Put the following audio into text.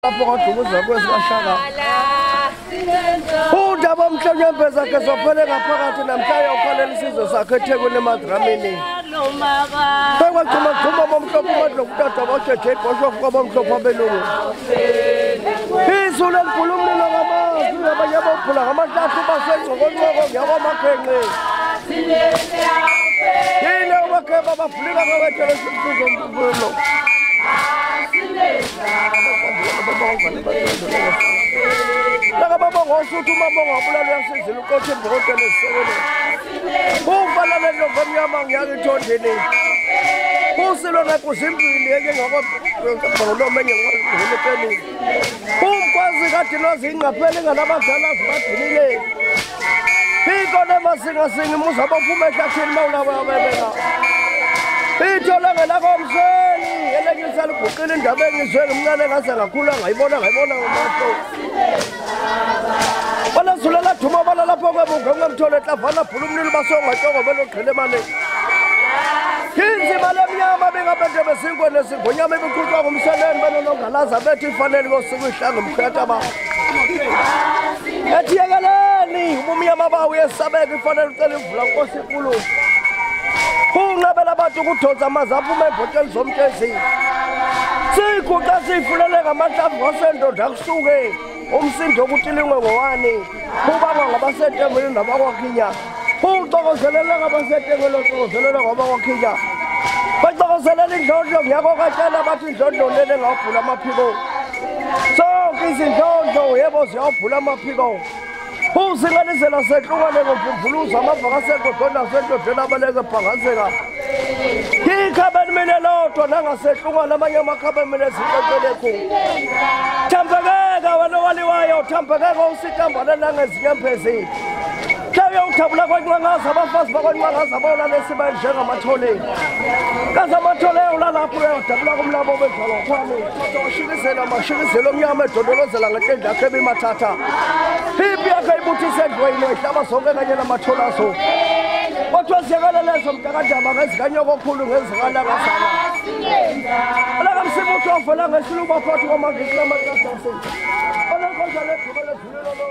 lapho kwadukuza kwesashaka udaba omhlonyembe zakhe zophele ngaphakathi namhlanje ukholela isizwe sakhe eThekwini emadramini bekwagcuma bomhlophe umadlokutata bajeje igosho kwabomhlophe abelungu izulu elikhulu umlilo ngamazwi abanye bophula ngamahlathi basengcokonqoko ngiyakwamakhengqe yile ubakheba bavulika ngawethele simfuzo mfulo laka babongosuthi umabongo wabulala uyasizila uqothe imbokotela esisekelo uvalale novemnyama ngiyakithondeni usilo nakho zimbili eke ngakobholomenye ngolekeni umkwazi kadinozi ingapheli nganabadala zibadinile ikone masingasinga imuza baphume ehlathini mawulababebela ithola ngelakomsweni elekisala uguqile indaba engizwe ngimncane ngase ngakhula ngayibona ngomahlo balasulela thuma balalapho kwebunga ngemthole ehlafana phula umlilo basongatshoko belogqile emane inzima lemnyama bengaphethe besinkwe nesingonyama ebiqhutshwa ngumseleni benonongalaza bethi ifanele kosuku ihlanga mkhetha ethi yekeleni ubumnyama bawo uyesabeka ifanele ucela imvula nkosi inkulu unqabela abantu ukudonsa amanzi aphume ebhoteli zomtezi siyiguqa siyifulele ngamahlamvu wasendoda kusuke umsindo okutilingwe ngowani ubaba ngabasetengweni nabakwakhinya ucokozelele ngabasetengweni ocokozelele ngabakwakhinya bacokozelela indlondlo ngiyakokatshela bathi indlondlo lele ngawubhula amaphiko sonke izindlondlo yebo ziyawubhula amaphiko uzinganisela sehlukane ngomvumbuluza amavaka asegodona sendodeni abaleke ebhangaseka ikhabeni mine lodwa nangasehlukane amanye amakhabeni mine ziqeqelekho thambekeka wena waliwayo thambekeka usitambane nangezinyembezi hlawuye uthabula kwenqangaza abafazi bakwenqangaza bawulala esiba njengamatholeni kaze amathole ulalapho uyadabula kumlabo bedlalathwane mashikizelo omnyama edondolozela ngetendla yakhe ebimathatha ipi yakhe ibuthise endlweni ehlaba zonke kanye namatholazo kodwa ziyakalelezo mntakandaba ngezikanyoko okhulu ngezikalakazana alakamsimuthi ovela ngesiluba phakathi kwamaviki lamatasase olenkonja ledlubele dlulelo